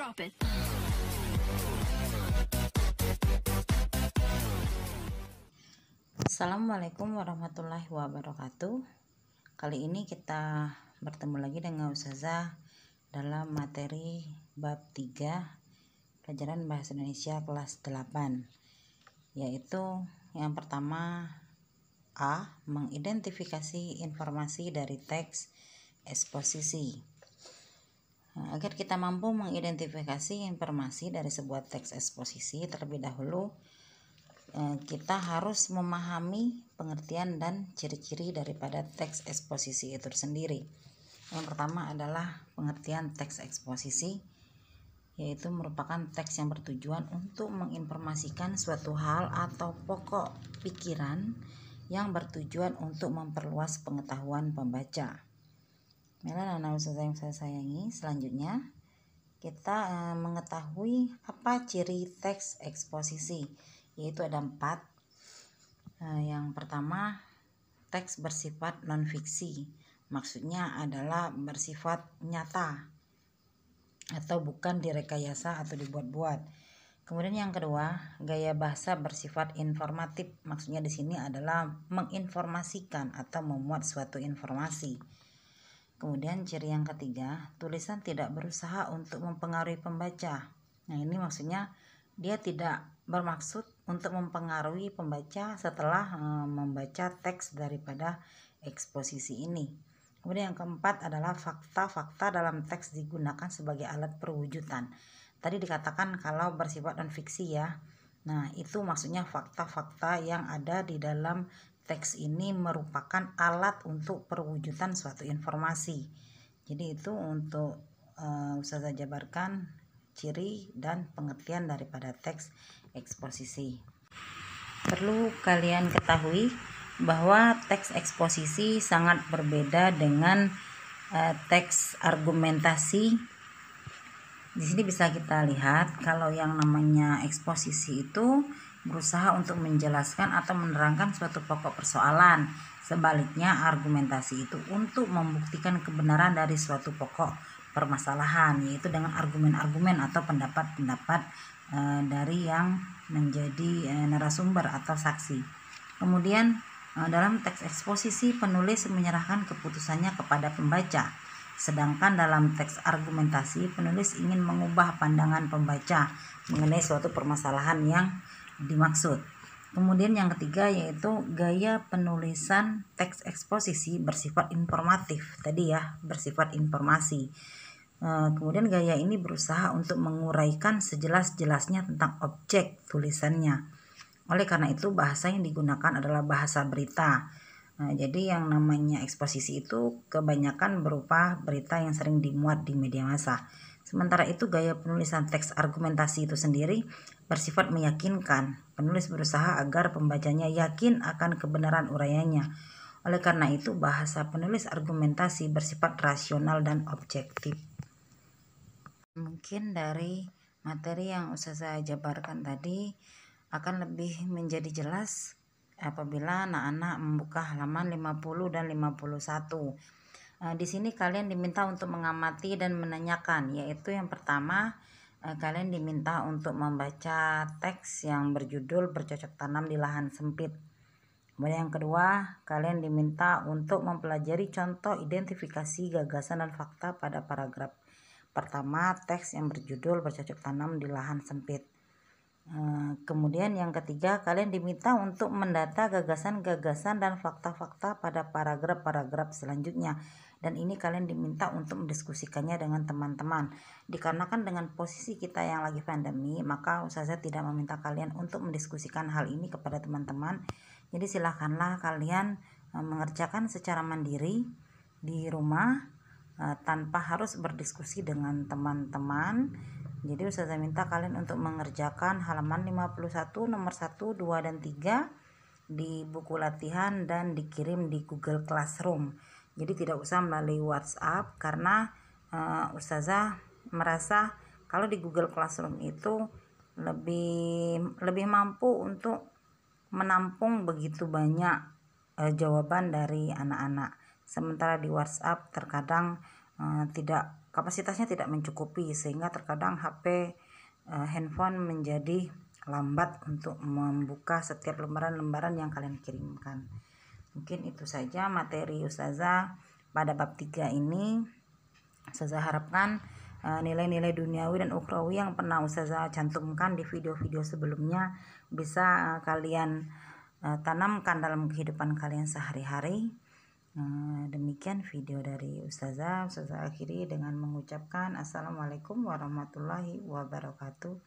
Drop it. Assalamualaikum warahmatullahi wabarakatuh. Kali ini kita bertemu lagi dengan Ustazah dalam materi bab 3 pelajaran bahasa Indonesia kelas 8, yaitu yang pertama A. Mengidentifikasi informasi dari teks eksposisi. Agar kita mampu mengidentifikasi informasi dari sebuah teks eksposisi, terlebih dahulu kita harus memahami pengertian dan ciri-ciri daripada teks eksposisi itu sendiri. Yang pertama adalah pengertian teks eksposisi, yaitu merupakan teks yang bertujuan untuk menginformasikan suatu hal atau pokok pikiran yang bertujuan untuk memperluas pengetahuan pembaca. Anak Ustazah yang saya sayangi, selanjutnya kita mengetahui apa ciri teks eksposisi, yaitu ada 4. Yang pertama, teks bersifat non-fiksi, maksudnya adalah bersifat nyata atau bukan direkayasa atau dibuat-buat. Kemudian yang kedua, gaya bahasa bersifat informatif, maksudnya di sini adalah menginformasikan atau memuat suatu informasi. Kemudian ciri yang ketiga, tulisan tidak berusaha untuk mempengaruhi pembaca. Nah, ini maksudnya dia tidak bermaksud untuk mempengaruhi pembaca setelah membaca teks daripada eksposisi ini. Kemudian yang keempat adalah fakta-fakta dalam teks digunakan sebagai alat perwujudan. Tadi dikatakan kalau bersifat non-fiksi ya. Nah, itu maksudnya fakta-fakta yang ada di dalam teks ini merupakan alat untuk perwujudan suatu informasi. Jadi itu untuk Ustazah jabarkan ciri dan pengertian daripada teks eksposisi. Perlu kalian ketahui bahwa teks eksposisi sangat berbeda dengan teks argumentasi. Di sini bisa kita lihat kalau yang namanya eksposisi itu berusaha untuk menjelaskan atau menerangkan suatu pokok persoalan. Sebaliknya argumentasi itu untuk membuktikan kebenaran dari suatu pokok permasalahan, yaitu dengan argumen-argumen atau pendapat-pendapat dari yang menjadi narasumber atau saksi. Kemudian dalam teks eksposisi penulis menyerahkan keputusannya kepada pembaca. Sedangkan dalam teks argumentasi penulis ingin mengubah pandangan pembaca mengenai suatu permasalahan yang dimaksud. Kemudian yang ketiga yaitu gaya penulisan teks eksposisi bersifat informatif. Tadi ya, bersifat informasi. Kemudian gaya ini berusaha untuk menguraikan sejelas-jelasnya tentang objek tulisannya. Oleh karena itu bahasa yang digunakan adalah bahasa berita. Jadi yang namanya eksposisi itu kebanyakan berupa berita yang sering dimuat di media massa. Sementara itu gaya penulisan teks argumentasi itu sendiri bersifat meyakinkan. Penulis berusaha agar pembacanya yakin akan kebenaran uraiannya. Oleh karena itu bahasa penulis argumentasi bersifat rasional dan objektif. Mungkin dari materi yang Ustazah jabarkan tadi akan lebih menjadi jelas apabila anak-anak membuka halaman 50 dan 51. Di sini kalian diminta untuk mengamati dan menanyakan, yaitu yang pertama kalian diminta untuk membaca teks yang berjudul Bercocok Tanam di Lahan Sempit. Kemudian yang kedua, kalian diminta untuk mempelajari contoh identifikasi gagasan dan fakta pada paragraf pertama teks yang berjudul Bercocok Tanam di Lahan Sempit. Kemudian yang ketiga, kalian diminta untuk mendata gagasan-gagasan dan fakta-fakta pada paragraf-paragraf selanjutnya. Dan ini kalian diminta untuk mendiskusikannya dengan teman-teman. Dikarenakan dengan posisi kita yang lagi pandemi, maka Ustazah tidak meminta kalian untuk mendiskusikan hal ini kepada teman-teman. Jadi silakanlah kalian mengerjakan secara mandiri di rumah tanpa harus berdiskusi dengan teman-teman. Jadi Ustazah minta kalian untuk mengerjakan halaman 51 nomor 1, 2, dan 3 di buku latihan dan dikirim di Google Classroom. Jadi tidak usah melalui WhatsApp karena Ustazah merasa kalau di Google Classroom itu lebih mampu untuk menampung begitu banyak jawaban dari anak-anak. Sementara di WhatsApp terkadang tidak kapasitasnya tidak mencukupi, sehingga terkadang HP handphone menjadi lambat untuk membuka setiap lembaran-lembaran yang kalian kirimkan. Mungkin itu saja materi Ustazah pada bab 3 ini. Ustazah harapkan nilai-nilai duniawi dan ukhrawi yang pernah Ustazah cantumkan di video-video sebelumnya bisa kalian tanamkan dalam kehidupan kalian sehari-hari. Demikian video dari Ustazah akhiri dengan mengucapkan Assalamualaikum warahmatullahi wabarakatuh.